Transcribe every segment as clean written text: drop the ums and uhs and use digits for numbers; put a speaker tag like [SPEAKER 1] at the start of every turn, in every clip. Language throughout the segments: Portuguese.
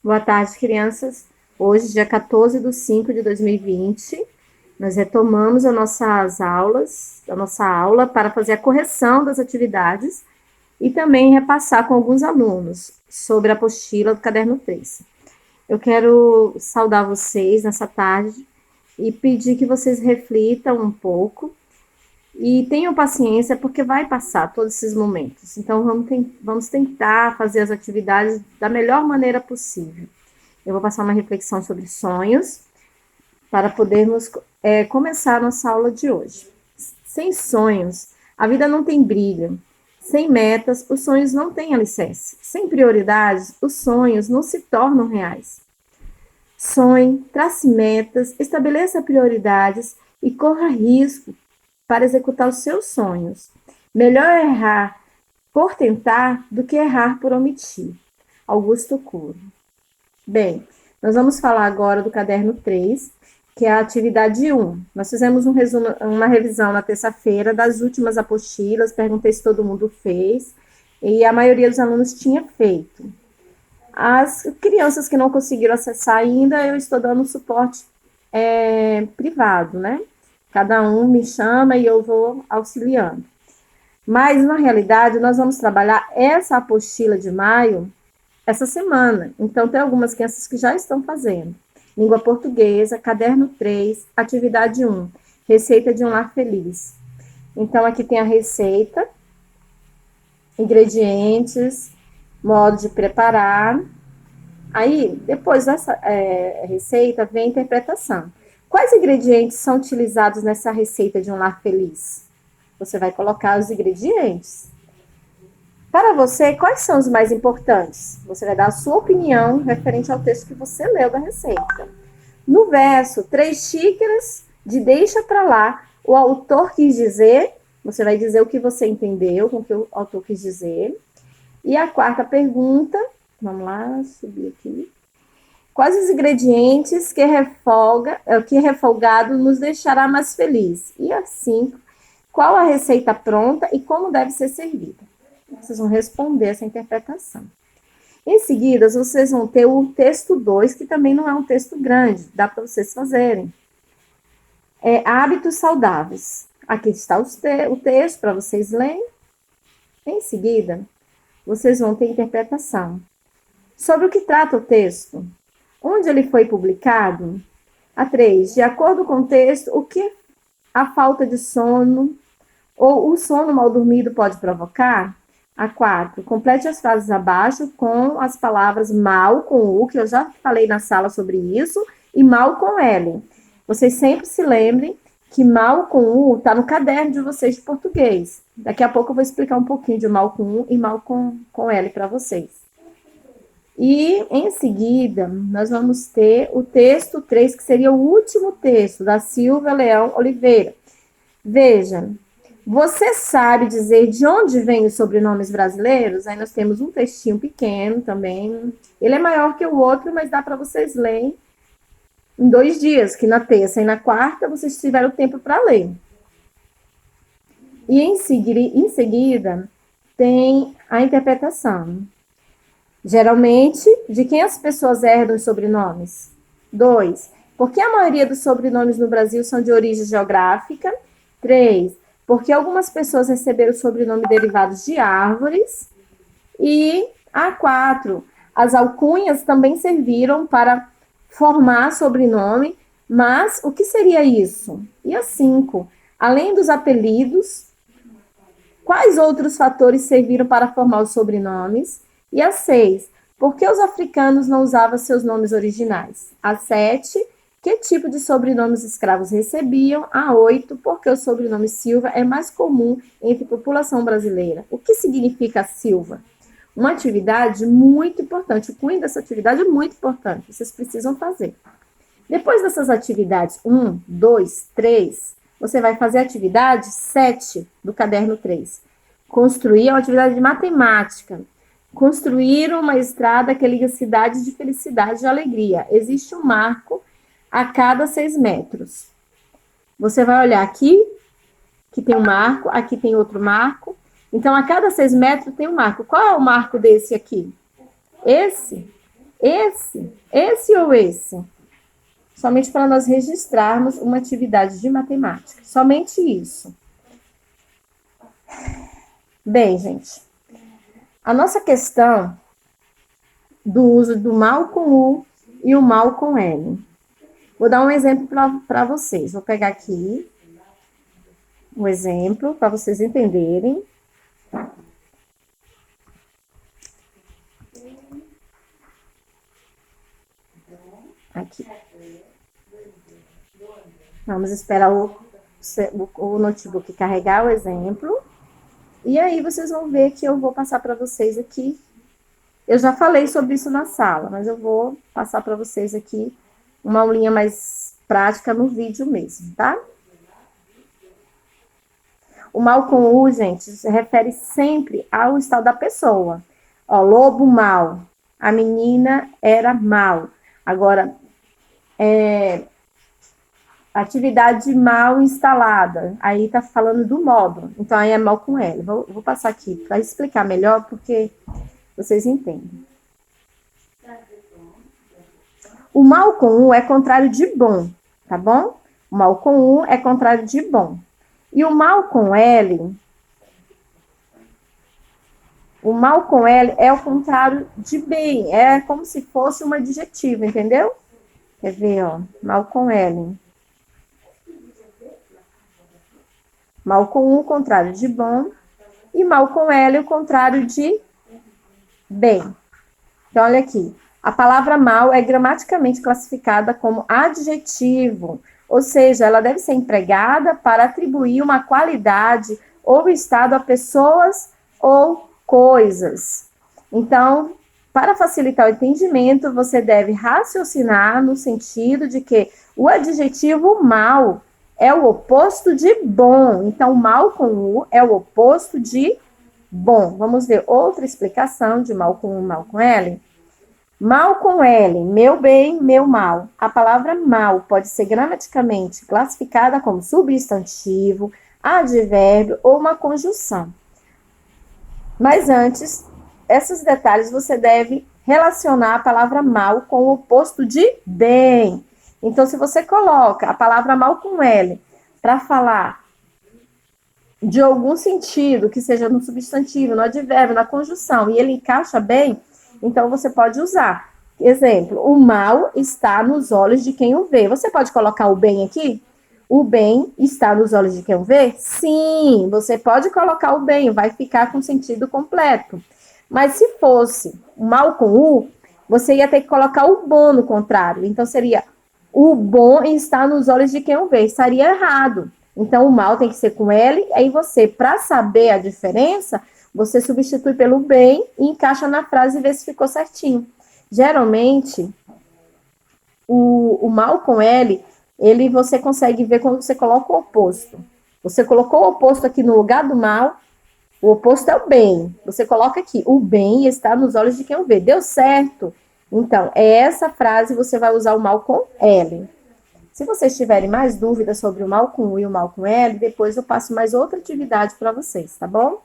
[SPEAKER 1] Boa tarde, crianças. Hoje, dia 14 de 5 de 2020, nós retomamos a nossa aula para fazer a correção das atividades e também repassar com alguns alunos sobre a apostila do caderno 3. Eu quero saudar vocês nessa tarde e pedir que vocês reflitam um pouco e tenham paciência, porque vai passar todos esses momentos. Então, vamos tentar fazer as atividades da melhor maneira possível. Eu vou passar uma reflexão sobre sonhos para podermos começar a nossa aula de hoje. Sem sonhos, a vida não tem brilho. Sem metas, os sonhos não têm alicerce. Sem prioridades, os sonhos não se tornam reais. Sonhe, trace metas, estabeleça prioridades e corra risco para executar os seus sonhos. Melhor errar por tentar do que errar por omitir. Augusto Cury. Bem, nós vamos falar agora do caderno 3, que é a atividade 1. Nós fizemos uma revisão na terça-feira das últimas apostilas, perguntei se todo mundo fez, e a maioria dos alunos tinha feito. As crianças que não conseguiram acessar ainda, eu estou dando suporte privado, né? Cada um me chama e eu vou auxiliando. Mas, na realidade, nós vamos trabalhar essa apostila de maio essa semana. Então, tem algumas crianças que já estão fazendo. Língua portuguesa, caderno 3, atividade 1, receita de um lar feliz. Então, aqui tem a receita, ingredientes, modo de preparar. Aí, depois dessa receita, vem a interpretação. Quais ingredientes são utilizados nessa receita de um lar feliz? Você vai colocar os ingredientes. Para você, quais são os mais importantes? Você vai dar a sua opinião referente ao texto que você leu da receita. No verso, 3 xícaras de deixa para lá, o autor quis dizer, você vai dizer o que você entendeu com o que o autor quis dizer. E a quarta pergunta, vamos lá, subir aqui. Quais os ingredientes que refogado nos deixará mais feliz? E assim, qual a receita pronta e como deve ser servida? Vocês vão responder essa interpretação. Em seguida, vocês vão ter o texto 2, que também não é um texto grande, dá para vocês fazerem. Hábitos saudáveis. Aqui está o texto para vocês lerem. Em seguida, vocês vão ter interpretação. Sobre o que trata o texto? Onde ele foi publicado? A 3, de acordo com o texto, o que a falta de sono ou o sono mal dormido pode provocar? A 4, complete as frases abaixo com as palavras mal com U, que eu já falei na sala sobre isso, e mal com L. Vocês sempre se lembrem que mal com U está no caderno de vocês de português. Daqui a pouco eu vou explicar um pouquinho de mal com U e mal com L para vocês. E, em seguida, nós vamos ter o texto 3, que seria o último texto, da Silvia Leão Oliveira. Veja, você sabe dizer de onde vêm os sobrenomes brasileiros? Aí nós temos um textinho pequeno também. Ele é maior que o outro, mas dá para vocês lerem em 2 dias, que na terça e na quarta vocês tiveram tempo para ler. E, em seguida, tem a interpretação. Geralmente, de quem as pessoas herdam os sobrenomes? 2, porque a maioria dos sobrenomes no Brasil são de origem geográfica? 3, porque algumas pessoas receberam o sobrenome derivados de árvores? E a 4, as alcunhas também serviram para formar sobrenome, mas o que seria isso? E a 5, além dos apelidos, quais outros fatores serviram para formar os sobrenomes? E a 6, por que os africanos não usavam seus nomes originais? A 7, que tipo de sobrenome os escravos recebiam? A 8, porque o sobrenome Silva é mais comum entre a população brasileira. O que significa Silva? Uma atividade muito importante. O cunho dessa atividade é muito importante. Vocês precisam fazer. Depois dessas atividades 1, 2, 3, você vai fazer a atividade 7 do caderno 3. Construir uma atividade de matemática. Construir uma estrada que liga cidades de felicidade e alegria. Existe um marco a cada 6 metros. Você vai olhar aqui, que tem um marco, aqui tem outro marco. Então, a cada 6 metros tem um marco. Qual é o marco desse aqui? Esse Esse ou esse? Somente para nós registrarmos uma atividade de matemática. Somente isso. Bem, gente, a nossa questão do uso do mal com U e o mal com L. Vou dar um exemplo para vocês. Vou pegar aqui um exemplo para vocês entenderem. Aqui. Vamos esperar o notebook carregar o exemplo. E aí vocês vão ver que eu vou passar para vocês aqui. Eu já falei sobre isso na sala, mas eu vou passar para vocês aqui uma aulinha mais prática no vídeo mesmo, tá? O mal com U, gente, se refere sempre ao estado da pessoa. Ó, lobo mal. A menina era mal. Agora, atividade mal instalada. Aí tá falando do modo. Então, aí é mal com L. Vou passar aqui para explicar melhor, porque vocês entendem. O mal com U é contrário de bom, tá bom? O mal com U é contrário de bom. E o mal com L é o contrário de bem. É como se fosse um adjetivo, entendeu? Quer ver, ó? Mal com L. Mal com U, o contrário de bom. E mal com L, o contrário de bem. Então, olha aqui. A palavra mal é gramaticalmente classificada como adjetivo, ou seja, ela deve ser empregada para atribuir uma qualidade ou estado a pessoas ou coisas. Então, para facilitar o entendimento, você deve raciocinar no sentido de que o adjetivo mal é o oposto de bom. Então, mal com U é o oposto de bom. Vamos ver outra explicação de mal com U, mal com L. Mal com L, meu bem, meu mal. A palavra mal pode ser gramaticalmente classificada como substantivo, advérbio ou uma conjunção. Mas antes, esses detalhes você deve relacionar a palavra mal com o oposto de bem. Então, se você coloca a palavra mal com L para falar de algum sentido, que seja no substantivo, no advérbio, na conjunção, e ele encaixa bem, então você pode usar. Exemplo, o mal está nos olhos de quem o vê. Você pode colocar o bem aqui? O bem está nos olhos de quem o vê? Sim, você pode colocar o bem, vai ficar com sentido completo. Mas se fosse o mal com U, você ia ter que colocar o bom no contrário. Então seria o bom está nos olhos de quem o vê. Estaria errado. Então o mal tem que ser com L, aí você, para saber a diferença, você substitui pelo bem e encaixa na frase e vê se ficou certinho. Geralmente, o mal com L, você consegue ver quando você coloca o oposto. Você colocou o oposto aqui no lugar do mal, o oposto é o bem. Você coloca aqui, o bem está nos olhos de quem o vê. Deu certo? Então, essa frase você vai usar o mal com L. Se vocês tiverem mais dúvidas sobre o mal com U e o mal com L, depois eu passo mais outra atividade para vocês, tá bom?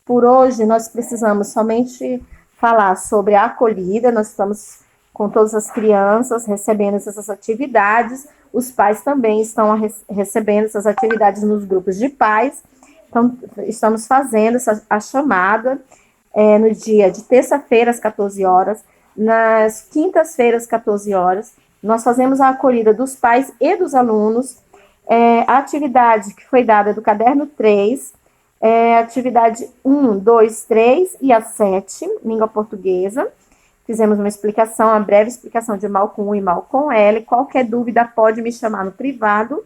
[SPEAKER 1] Por hoje, nós precisamos somente falar sobre a acolhida. Nós estamos com todas as crianças recebendo essas atividades. Os pais também estão recebendo essas atividades nos grupos de pais. Então, estamos fazendo a chamada no dia de terça-feira, às 14 horas, nas quintas-feiras, às 14 horas. Nós fazemos a acolhida dos pais e dos alunos. A atividade que foi dada do caderno 3, atividade 1, 2, 3 e a 7, língua portuguesa. Fizemos uma explicação, uma breve explicação de mal com U e mal com L. Qualquer dúvida pode me chamar no privado.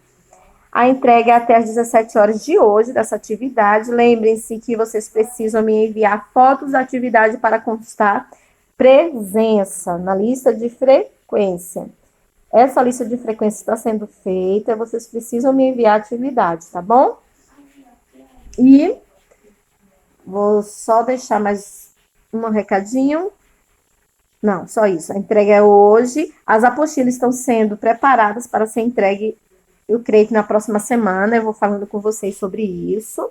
[SPEAKER 1] A entrega é até às 17 horas de hoje dessa atividade. Lembrem-se que vocês precisam me enviar fotos da atividade para constar presença na lista de frequência. Essa lista de frequência está sendo feita, vocês precisam me enviar a atividade, tá bom? E vou só deixar mais um recadinho. Não, só isso. A entrega é hoje. As apostilas estão sendo preparadas para ser entregue, eu creio que na próxima semana. Eu vou falando com vocês sobre isso.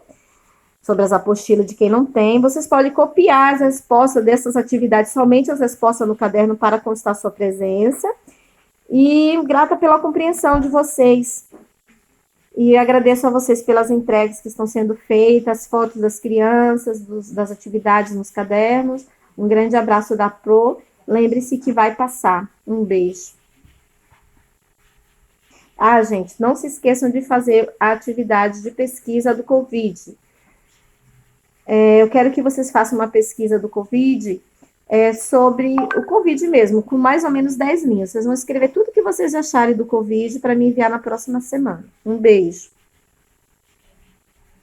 [SPEAKER 1] sobre as apostilas de quem não tem. Vocês podem copiar as respostas dessas atividades, somente as respostas no caderno para constar sua presença. E grata pela compreensão de vocês. E agradeço a vocês pelas entregas que estão sendo feitas, as fotos das crianças, das atividades nos cadernos. Um grande abraço da Pro. Lembre-se que vai passar. Um beijo. Ah, gente, não se esqueçam de fazer a atividade de pesquisa do Covid. Eu quero que vocês façam uma pesquisa do Covid sobre o Covid mesmo, com mais ou menos 10 linhas. Vocês vão escrever tudo que vocês acharem do Covid para me enviar na próxima semana. Um beijo.